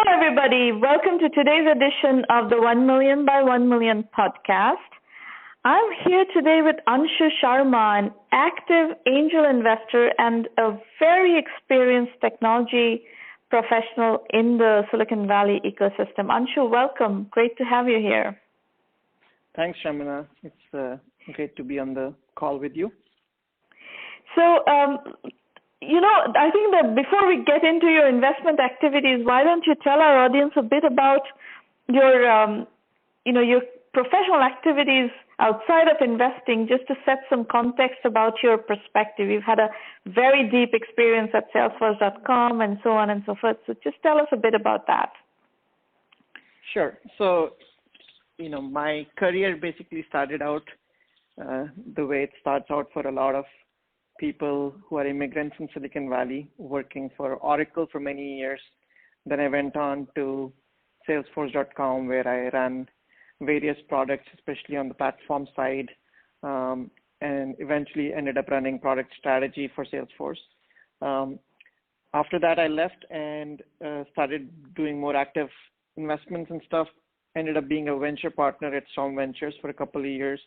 everybody. Welcome to today's edition of the 1Million by 1Million podcast. I'm here today with Anshu Sharma, an active angel investor and a very experienced technology professional in the Silicon Valley ecosystem. Anshu, welcome. Great to have you here. Thanks, Shamina. It's great to be on the call with you. So, I think that before we get into your investment activities, why don't you tell our audience a bit about your, your professional activities outside of investing, just to set some context about your perspective. You've had a very deep experience at Salesforce.com and so on and so forth. So just tell us a bit about that. Sure. So, my career basically started out the way it starts out for a lot of people who are immigrants from Silicon Valley, working for Oracle for many years. Then I went on to Salesforce.com, where I ran various products, especially on the platform side, and eventually ended up running product strategy for Salesforce. After that, I left and started doing more active investments and stuff. Ended up being a venture partner at Storm Ventures for a couple of years.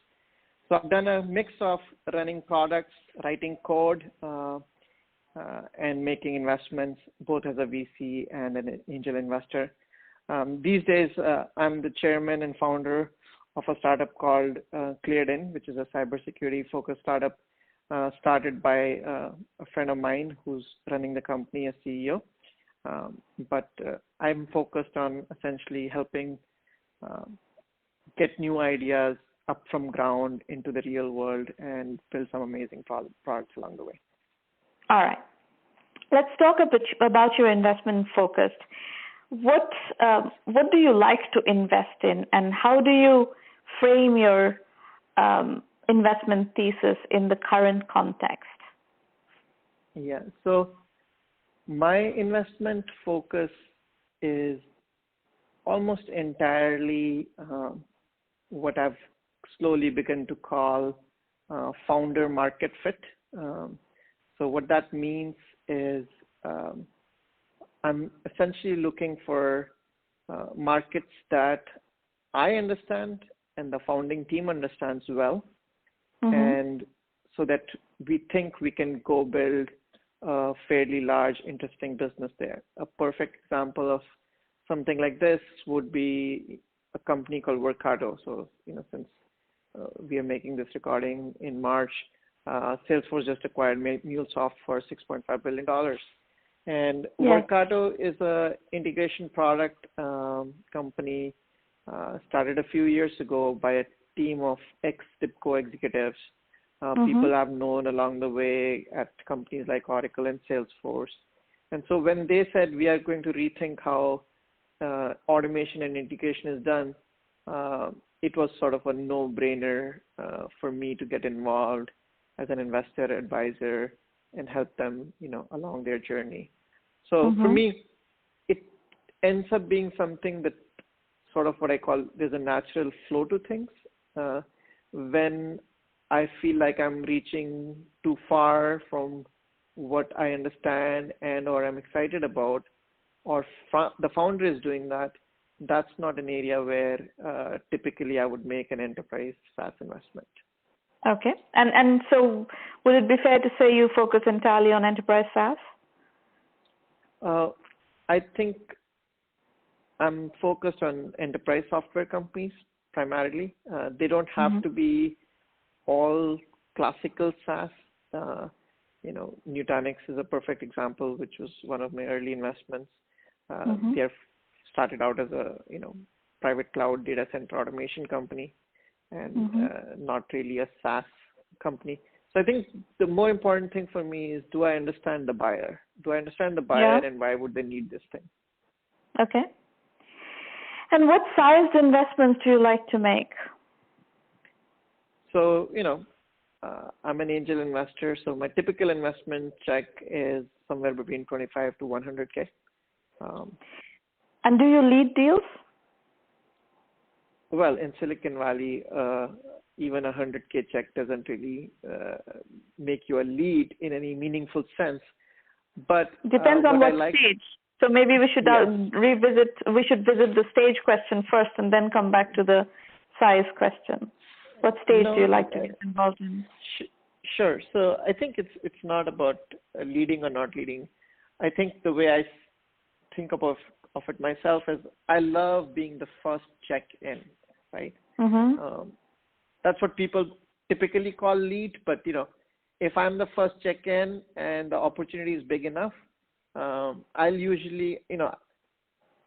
So I've done a mix of running products, writing code, and making investments, both as a VC and an angel investor. These days, I'm the chairman and founder of a startup called Cleared-In, which is a cybersecurity-focused startup started by a friend of mine who's running the company as CEO. But I'm focused on essentially helping get new ideas up from ground into the real world and build some amazing products along the way. All right. Let's talk a bit about your investment focus. What do you like to invest in, and how do you frame your investment thesis in the current context? Yeah. So my investment focus is almost entirely what I've slowly begun to call founder market fit. So what that means is I'm essentially looking for markets that I understand and the founding team understands well, and so that we think we can go build a fairly large, interesting business there. A perfect example of something like this would be a company called Workato. So, since we are making this recording in March, Salesforce just acquired MuleSoft for $6.5 billion. And Workato is a integration product company started a few years ago by a team of ex-TIBCO executives, people I've known along the way at companies like Oracle and Salesforce. And so when they said we are going to rethink how automation and integration is done, it was sort of a no-brainer for me to get involved as an investor advisor and help them, along their journey. So for me, it ends up being something that sort of what I call there's a natural flow to things. When I feel like I'm reaching too far from what I understand and or I'm excited about, or the founder is doing that, that's not an area where typically I would make an enterprise SaaS investment. Okay. And so would it be fair to say you focus entirely on enterprise SaaS? I think I'm focused on enterprise software companies primarily. They don't have to be all classical SaaS. Nutanix is a perfect example, which was one of my early investments. They have started out as a private cloud data center automation company, and not really a SaaS company. So I think the more important thing for me is, do I understand the buyer? Do I understand the buyer, and why would they need this thing? Okay. And what sized investments do you like to make? So, I'm an angel investor, so my typical investment check is somewhere between 25 to 100K. And do you lead deals? Well, in Silicon Valley, even a 100K check doesn't really make you a lead in any meaningful sense. But depends on what stage. So maybe we should Yes. we should visit the stage question first and then come back to the size question. What stage do you like to get involved in? Sure. So I think it's not about leading or not leading. I think the way I think of it myself is I love being the first check-in, right? Mm-hmm. That's what people typically call lead, but if I'm the first check-in and the opportunity is big enough, I'll usually,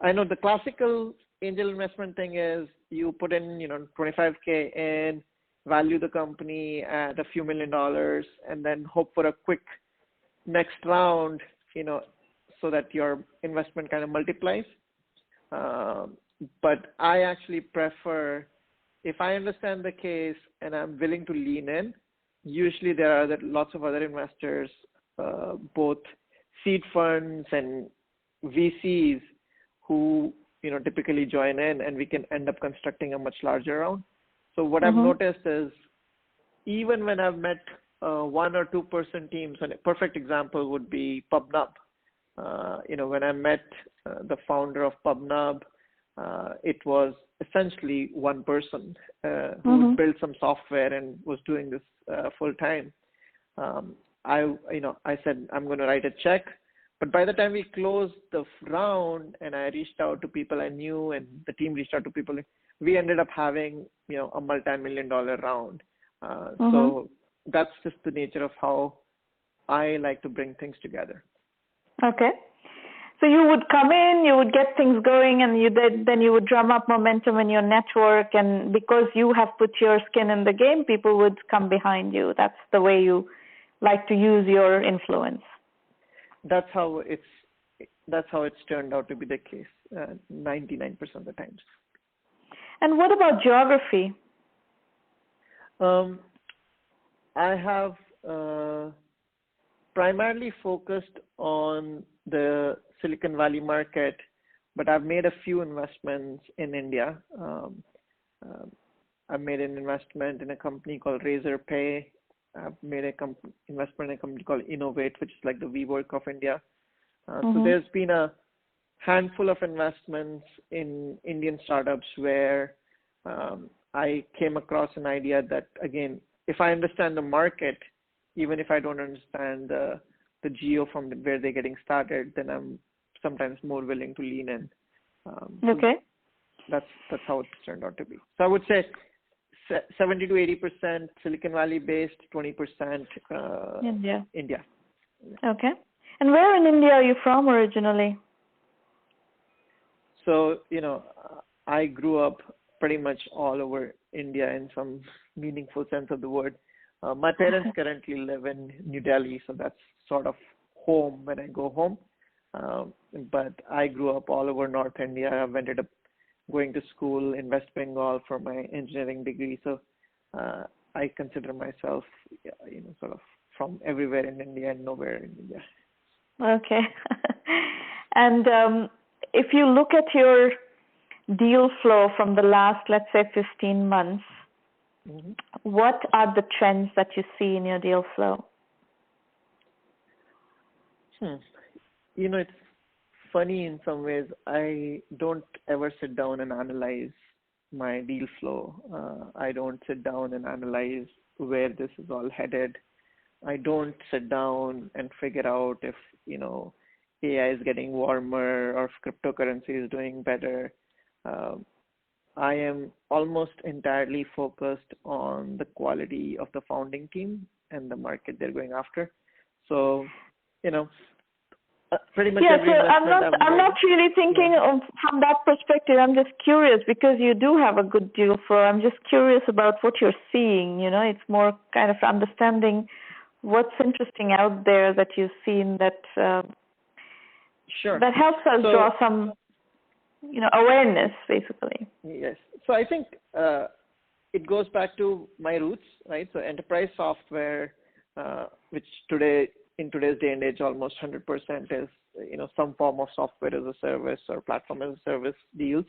I know the classical angel investment thing is you put in, $25K in, value the company at a few $1 million, and then hope for a quick next round, so that your investment kind of multiplies. But I actually prefer, if I understand the case and I'm willing to lean in, usually there are lots of other investors, both seed funds and VCs who, typically join in, and we can end up constructing a much larger round. So what I've noticed is even when I've met 1 or 2% teams, and a perfect example would be PubNub. When I met the founder of PubNub, it was essentially one person who built some software and was doing this full time. I said, I'm going to write a check. But by the time we closed the round and I reached out to people I knew and the team reached out to people, we ended up having, a multi-million-dollar round. So that's just the nature of how I like to bring things together. Okay. So you would come in, you would get things going, and then you would drum up momentum in your network. And because you have put your skin in the game, people would come behind you. That's the way you like to use your influence. That's how it's turned out to be the case 99% of the times. And what about geography? I have primarily focused on the Silicon Valley market, but I've made a few investments in India. I've made an investment in a company called Razorpay. I've made investment in a company called Innovate, which is like the WeWork of India. So there's been a handful of investments in Indian startups where I came across an idea that, again, if I understand the market, even if I don't understand the geo from where they're getting started, then I'm sometimes more willing to lean in. Okay. That's how it's turned out to be. So I would say 70 to 80% Silicon Valley based, 20% India. India. Okay. And where in India are you from originally? So, I grew up pretty much all over India in some meaningful sense of the word. My parents currently live in New Delhi, so that's sort of home when I go home. But I grew up all over North India. I've ended up going to school in West Bengal for my engineering degree. So I consider myself, sort of from everywhere in India and nowhere in India. Okay. And if you look at your deal flow from the last, let's say, 15 months, what are the trends that you see in your deal flow? It's funny in some ways. I don't ever sit down and analyze my deal flow. I don't sit down and analyze where this is all headed. I don't sit down and figure out if, AI is getting warmer or if cryptocurrency is doing better. I am almost entirely focused on the quality of the founding team and the market they're going after. So, pretty much every investment I'm not really thinking from that perspective. I'm just curious because you do have a good deal flow. I'm just curious about what you're seeing. It's more kind of understanding what's interesting out there that you've seen that that helps us draw some awareness, basically. Yes. So I think it goes back to my roots, right? So enterprise software, which in today's day and age, almost 100% is, some form of software as a service or platform as a service deals.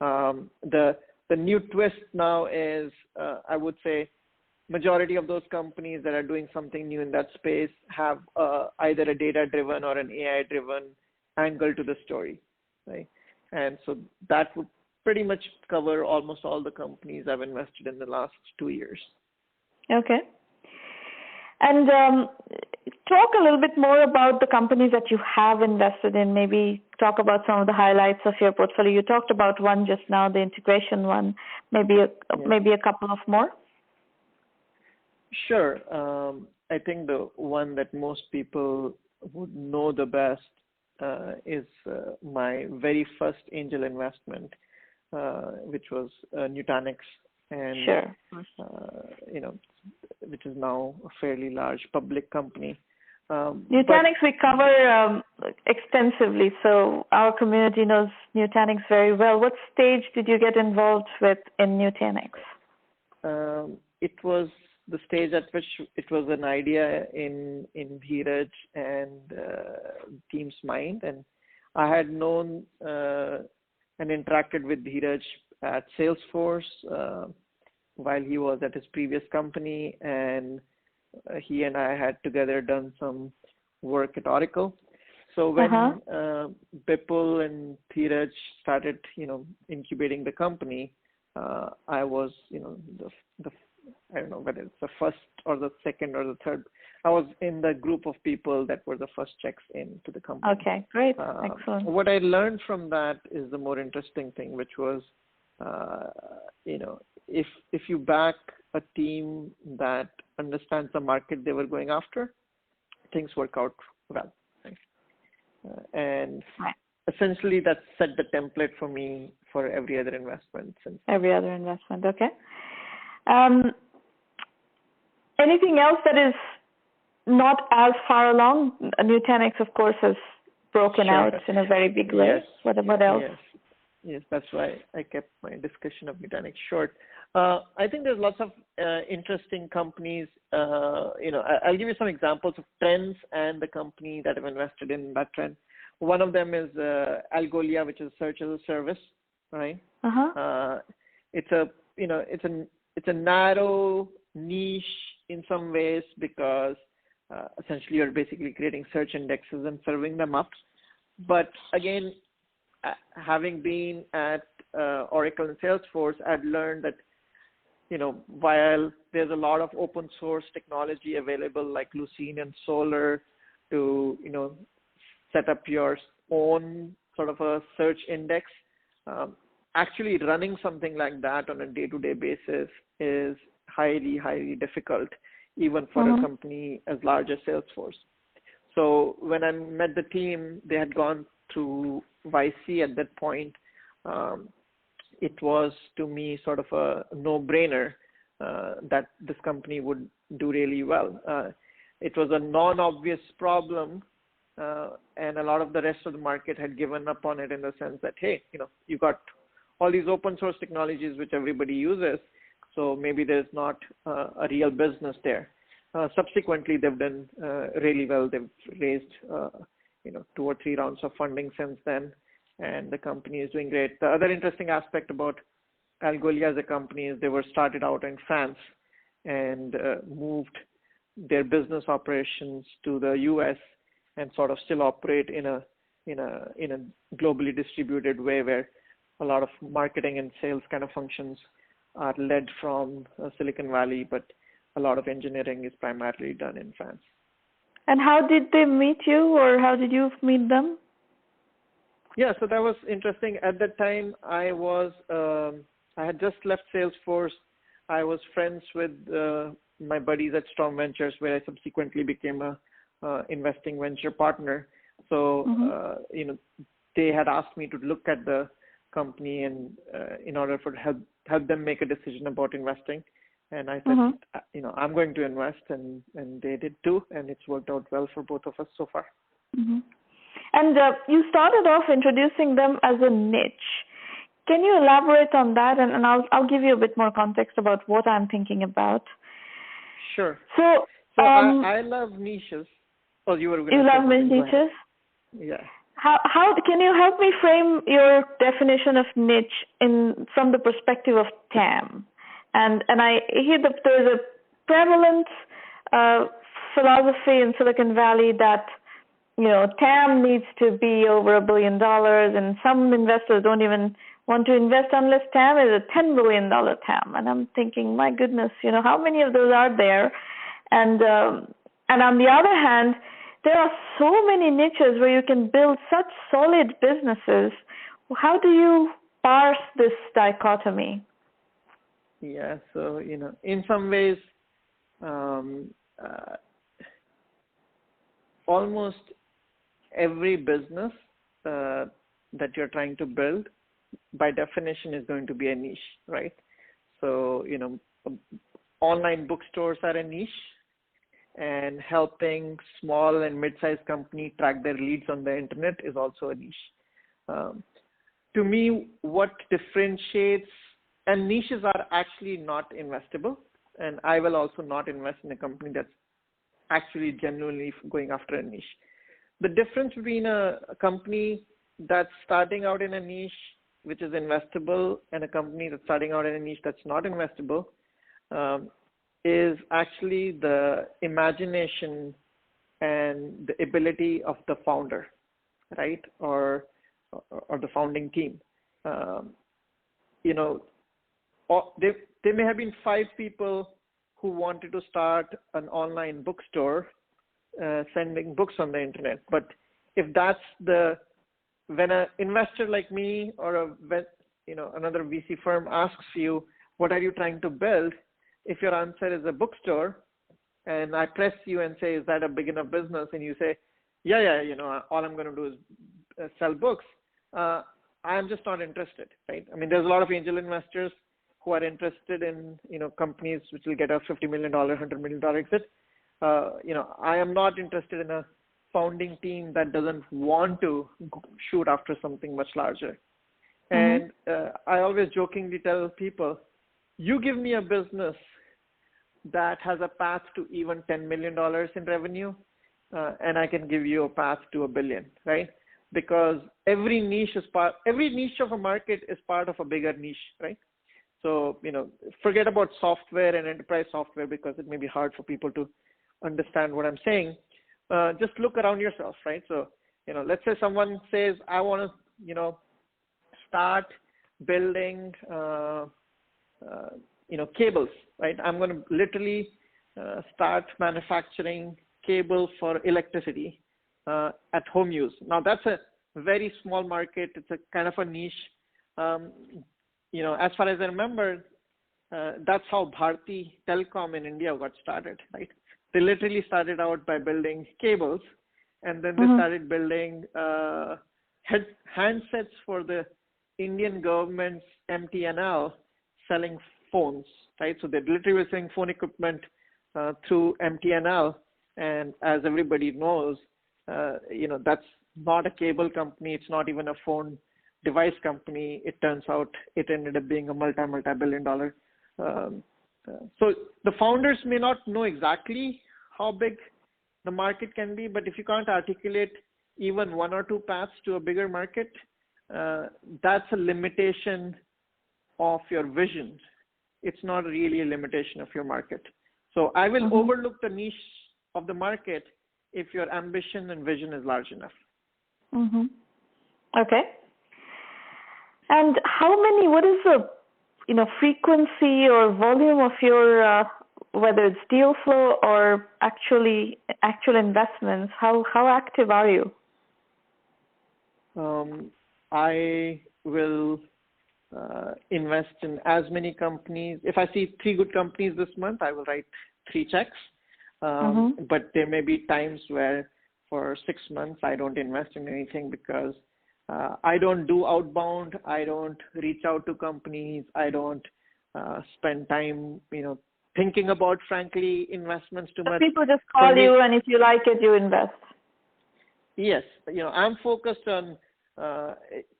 The new twist now is, I would say, majority of those companies that are doing something new in that space have either a data-driven or an AI-driven angle to the story, right? And so that would pretty much cover almost all the companies I've invested in the last 2 years. Okay. And talk a little bit more about the companies that you have invested in. Maybe talk about some of the highlights of your portfolio. You talked about one just now, the integration one. Maybe a couple of more. Sure. I think the one that most people would know the best is my very first angel investment, which was Nutanix, and sure. Which is now a fairly large public company. Nutanix we cover extensively, so our community knows Nutanix very well. What stage did you get involved with in Nutanix? It was the stage at which it was an idea in Dheeraj and team's mind, and I had known and interacted with Dheeraj at Salesforce while he was at his previous company, and he and I had together done some work at Oracle. So when Bipul and Dheeraj started, incubating the company, I was, the I don't know whether it's the first or the second or the third. I was in the group of people that were the first checks into the company. Okay, great, excellent. What I learned from that is the more interesting thing, which was, if you back a team that understands the market they were going after, things work out well. Right? And essentially that set the template for me for every other investment. Every other investment, okay. Anything else that is not as far along? Nutanix, of course, has broken out in a very big way. Yes. What else? Yes, that's why I kept my discussion of Nutanix short. I think there's lots of interesting companies. I'll give you some examples of trends and the company that I've invested in that trend. One of them is Algolia, which is search as a service, right? It's a narrow niche in some ways because essentially you're basically creating search indexes and serving them up. But again, having been at Oracle and Salesforce, I'd learned that, while there's a lot of open source technology available like Lucene and Solar to, set up your own sort of a search index, actually running something like that on a day-to-day basis is highly, highly difficult, even for a company as large as Salesforce. So when I met the team, they had gone through YC at that point. It was, to me, sort of a no-brainer that this company would do really well. It was a non-obvious problem, and a lot of the rest of the market had given up on it in the sense that, hey, you got all these open source technologies which everybody uses, so maybe there's not a real business there. Subsequently, they've done really well. They've raised 2 or 3 rounds of funding since then, and the company is doing great. The other interesting aspect about Algolia as a company is they were started out in France and moved their business operations to the US and sort of still operate in a globally distributed way where a lot of marketing and sales kind of functions are led from Silicon Valley, but a lot of engineering is primarily done in France. And how did they meet you, or how did you meet them? Yeah, so that was interesting. At that time, I had just left Salesforce. I was friends with my buddies at Storm Ventures, where I subsequently became a investing venture partner. So, they had asked me to look at the company and in order for help them make a decision about investing. And I said, I'm going to invest, and they did too, and it's worked out well for both of us so far. And you started off introducing them as a niche. Can you elaborate on that? And I'll give you a bit more context about what I'm thinking about. Sure. So I love niches. Oh, you were going to say you love niches? Yeah. How can you help me frame your definition of niche from the perspective of TAM? And I hear that there's a prevalent philosophy in Silicon Valley that TAM needs to be over $1 billion, and some investors don't even want to invest unless TAM is a $10 billion TAM. And I'm thinking, my goodness, how many of those are there? And on the other hand, there are so many niches where you can build such solid businesses. How do you parse this dichotomy? Yeah, so, in some ways, almost every business that you're trying to build, by definition, is going to be a niche, right? So, online bookstores are a niche, and helping small and mid-sized companies track their leads on the internet is also a niche. To me, what differentiates, and niches are actually not investable, and I will also not invest in a company that's actually genuinely going after a niche. The difference between a company that's starting out in a niche, which is investable, and a company that's starting out in a niche that's not investable, is actually the imagination and the ability of the founder, right? Or the founding team. There may have been 5 people who wanted to start an online bookstore, sending books on the internet. But if when an investor like me or another VC firm asks you, what are you trying to build? If your answer is a bookstore, and I press you and say, is that a big enough business? And you say, yeah, all I'm going to do is sell books. I'm just not interested, right? I mean, there's a lot of angel investors who are interested in, companies which will get a $50 million, $100 million exit. I am not interested in a founding team that doesn't want to shoot after something much larger. Mm-hmm. And I always jokingly tell people, you give me a business that has a path to even $10 million in revenue, and I can give you a path to $1 billion, right? Because every niche of a market is part of a bigger niche, right? So, forget about software and enterprise software because it may be hard for people to understand what I'm saying. Just look around yourself, right? So, let's say someone says, I want to, start building, cables, right? I'm going to literally start manufacturing cable for electricity at home use. Now, that's a very small market. It's a kind of a niche. As far as I remember, that's how Bharti Telecom in India got started, right? They literally started out by building cables, and then they started building handsets for the Indian government's MTNL selling phones, right? So they literally were selling phone equipment through MTNL, and as everybody knows, that's not a cable company. It's not even a phone device company. It turns out it ended up being a multi-billion dollar. So the founders may not know exactly how big the market can be, but if you can't articulate even 1 or 2 paths to a bigger market, that's a limitation of your vision. It's not really a limitation of your market. So I will overlook the niche of the market if your ambition and vision is large enough. Mm-hmm. Okay. And what is the, frequency or volume of your, whether it's deal flow or actual investments, how active are you? I will invest in as many companies. If I see 3 good companies this month, I will write 3 checks. But there may be times where for 6 months I don't invest in anything because I don't do outbound. I don't reach out to companies. I don't spend time, thinking about, frankly, investments too much. People just call you, and if you like it, you invest. Yes. I'm focused on,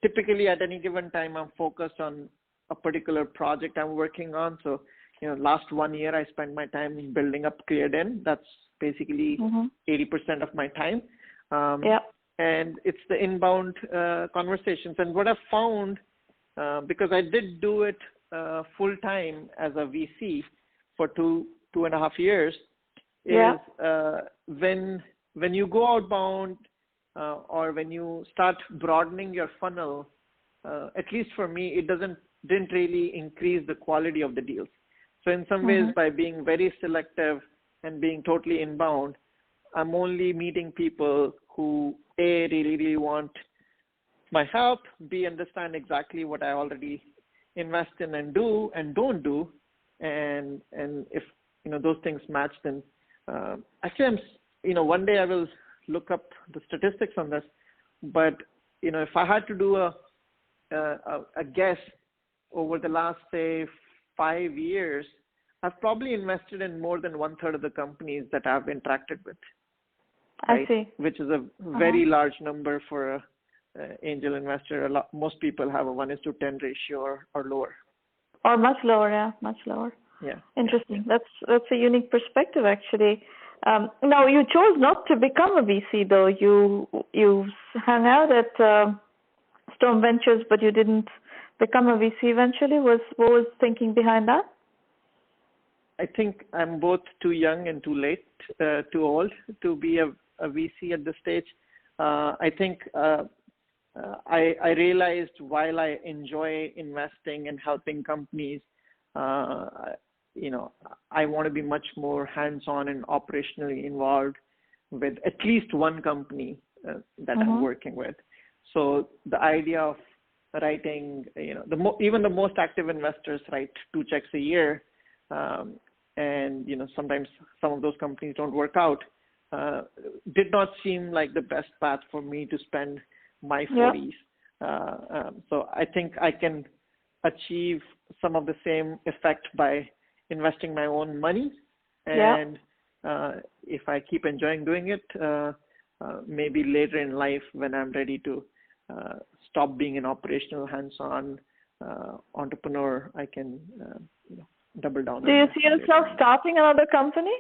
typically at any given time, I'm focused on a particular project I'm working on. So, last 1 year, I spent my time building up ClearDen. That's basically 80% of my time. And it's the inbound conversations. And what I've found, because I did do it full time as a VC for 2.5 years, is when you go outbound, or when you start broadening your funnel, at least for me, didn't really increase the quality of the deals. So in some ways, by being very selective and being totally inbound, I'm only meeting people who A, really want my help, B, understand exactly what I already invest in and do and don't do, and if those things match, then actually one day I will look up the statistics on this, but if I had to do a guess over the last, say, 5 years, I've probably invested in more than 1/3 of the companies that I've interacted with. Right? I see. Which is a very large number for a angel investor. Most people have a 1:10 ratio or lower. Or much lower, yeah, much lower. Yeah. Interesting. Yeah. That's a unique perspective, actually. Now, you chose not to become a VC, though. You hung out at Storm Ventures, but you didn't become a VC eventually. What was thinking behind that? I think I'm both too young and too late, too old to be a VC at this stage. I think I realized while I enjoy investing and helping companies, I want to be much more hands-on and operationally involved with at least one company that I'm working with. So the idea of writing, even the most active investors write 2 checks a year, and sometimes some of those companies don't work out. Did not seem like the best path for me to spend my 40s. So I think I can achieve some of the same effect by investing my own money, and if I keep enjoying doing it, maybe later in life when I'm ready to stop being an operational hands-on entrepreneur, I can double down. Do you see yourself starting another company?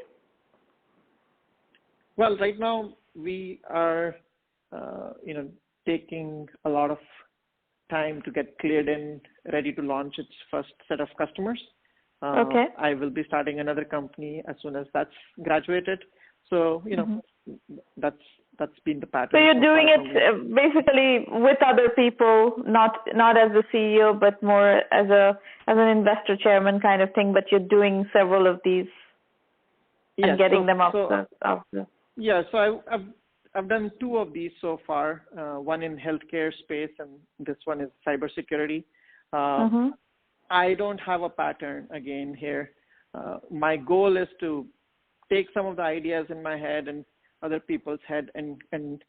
Well, right now we are taking a lot of time to get cleared and ready to launch its first set of customers. I will be starting another company as soon as that's graduated. So, that's been the pattern. So you're doing it basically with other people, not as a CEO, but more as an investor chairman kind of thing, but you're doing several of these and getting them off the. Yeah, so I've done 2 of these so far, one in healthcare space and this one is cybersecurity. I don't have a pattern again here. My goal is to take some of the ideas in my head and other people's head and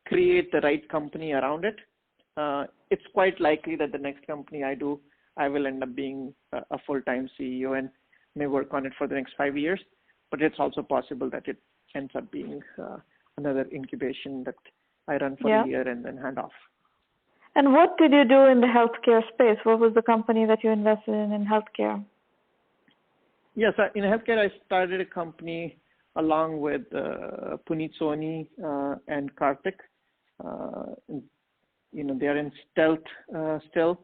create the right company around it. It's quite likely that the next company I do, I will end up being a full-time CEO and may work on it for the next 5 years. But it's also possible that it ends up being another incubation that I run for a year and then hand off. And what did you do in the healthcare space? What was the company that you invested in healthcare? Yes, in healthcare, I started a company along with Puneet Soni and Karthik. They are in stealth still,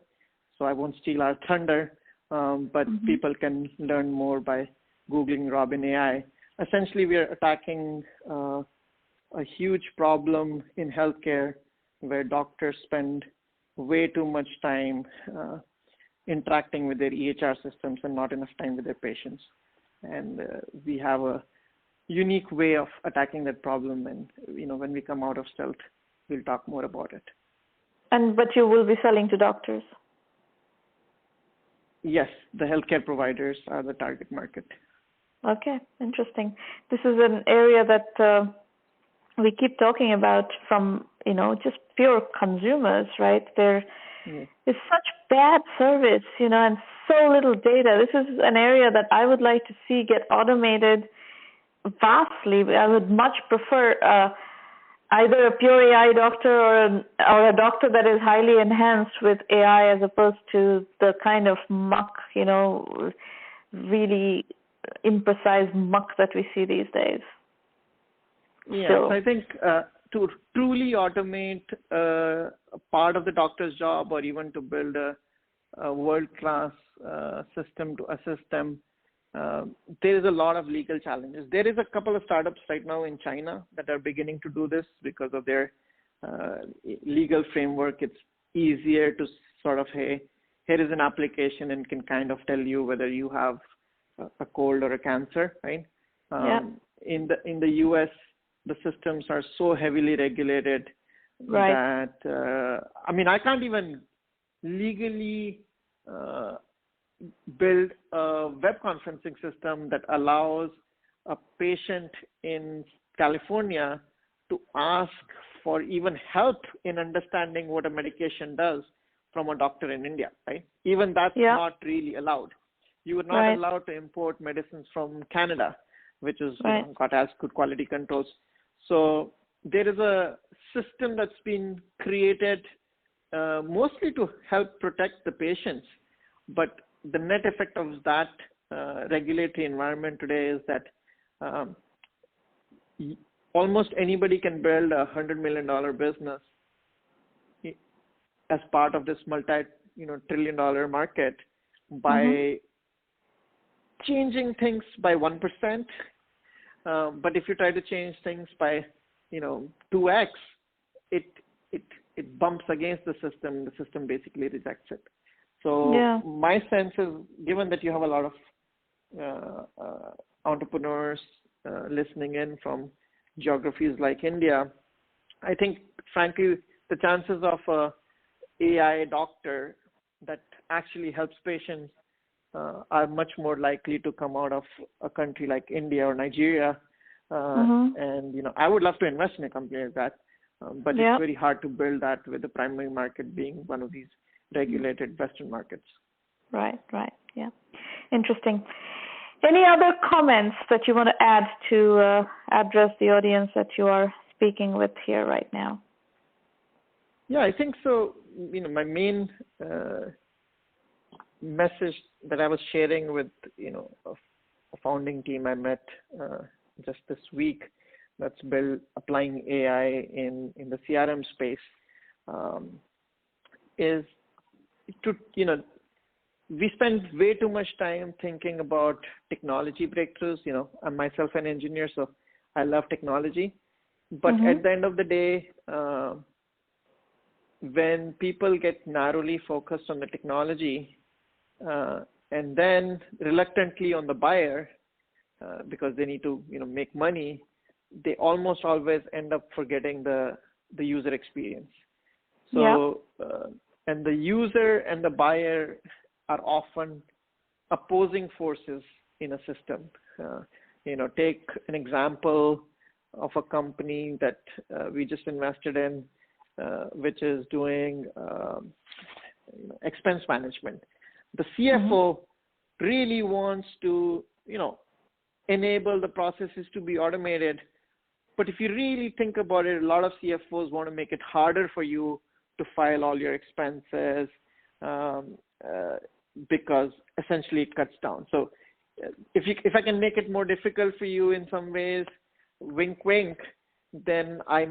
so I won't steal our thunder, but people can learn more by Googling Robin AI. Essentially, we are attacking a huge problem in healthcare where doctors spend way too much time interacting with their EHR systems and not enough time with their patients. And we have a unique way of attacking that problem. And, when we come out of stealth, we'll talk more about it. But you will be selling to doctors? Yes, the healthcare providers are the target market. Okay, interesting. This is an area that we keep talking about from, just pure consumers, right? There is such bad service, and so little data. This is an area that I would like to see get automated vastly. I would much prefer either a pure AI doctor or a doctor that is highly enhanced with AI as opposed to the kind of muck, really imprecise muck that we see these days. Yes, so I think to truly automate a part of the doctor's job or even to build a world-class system to assist them, there is a lot of legal challenges. There is a couple of startups right now in China that are beginning to do this because of their legal framework, it's easier to sort of, hey, here is an application and can kind of tell you whether you have a cold or a cancer, right? In the US, the systems are so heavily regulated that I mean, I can't even legally build a web conferencing system that allows a patient in California to ask for even help in understanding what a medication does from a doctor in India, right? Even that's not really allowed. You are not allowed to import medicines from Canada, which is got as good quality controls. So there is a system that's been created mostly to help protect the patients. But the net effect of that regulatory environment today is that almost anybody can build a $100 million business as part of this multi-trillion-dollar market by changing things by 1%. But if you try to change things by 2x, it bumps against the system. The system basically rejects it. So my sense is, given that you have a lot of entrepreneurs listening in from geographies like India, I think, frankly, the chances of a AI doctor that actually helps patients are much more likely to come out of a country like India or Nigeria. And, I would love to invest in a company like that, but it's very hard to build that with the primary market being one of these regulated Western markets. Right. Yeah. Interesting. Any other comments that you want to add to address the audience that you are speaking with here right now? Yeah, I think so. My main message that I was sharing with, a founding team I met just this week that's applying AI in the CRM space is to, we spend way too much time thinking about technology breakthroughs. I'm myself an engineer, so I love technology. But at the end of the day, when people get narrowly focused on the technology and then reluctantly on the buyer because they need to make money, they almost always end up forgetting the user experience. So and the user and the buyer are often opposing forces in a system. Take an example of a company that we just invested in, which is doing expense management. The CFO really wants to, enable the processes to be automated. But if you really think about it, a lot of CFOs want to make it harder for you to file all your expenses because essentially it cuts down. So if I can make it more difficult for you in some ways, wink, wink, then I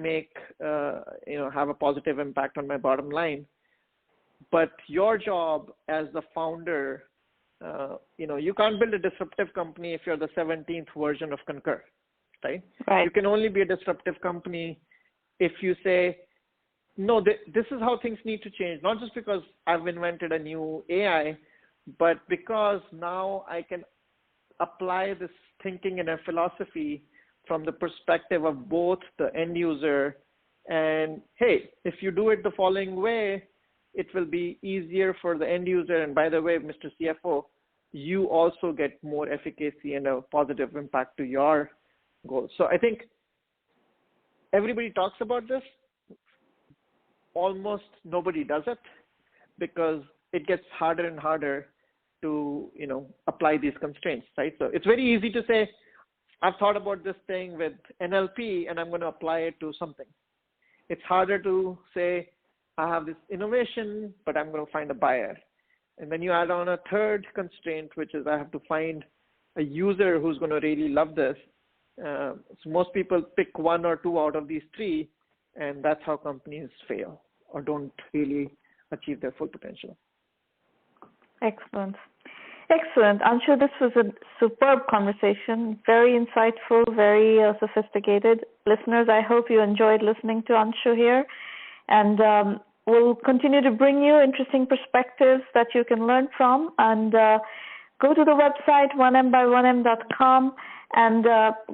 have a positive impact on my bottom line. But your job as the founder, you can't build a disruptive company if you're the 17th version of Concur, right? You can only be a disruptive company if you say, no, this is how things need to change, not just because I've invented a new AI, but because now I can apply this thinking and a philosophy from the perspective of both the end user and, hey, if you do it the following way, it will be easier for the end user. And by the way, Mr. CFO, you also get more efficacy and a positive impact to your goals. So I think everybody talks about this. Almost nobody does it because it gets harder and harder to, apply these constraints, right? So it's very easy to say, I've thought about this thing with NLP and I'm going to apply it to something. It's harder to say, I have this innovation, but I'm going to find a buyer. And then you add on a third constraint, which is I have to find a user who's going to really love this. So most people pick one or two out of these three, and that's how companies fail or don't really achieve their full potential. Excellent. Excellent. Anshu, this was a superb conversation, very insightful, very sophisticated. Listeners, I hope you enjoyed listening to Anshu here. And we'll continue to bring you interesting perspectives that you can learn from. And go to the website, 1Mby1M.com, and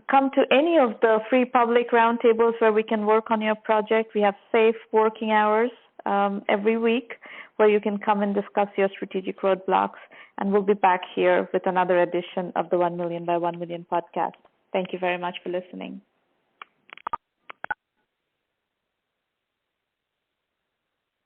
come to any of the free public roundtables where we can work on your project. We have safe working hours every week where you can come and discuss your strategic roadblocks. And we'll be back here with another edition of the 1 Million by 1 Million podcast. Thank you very much for listening.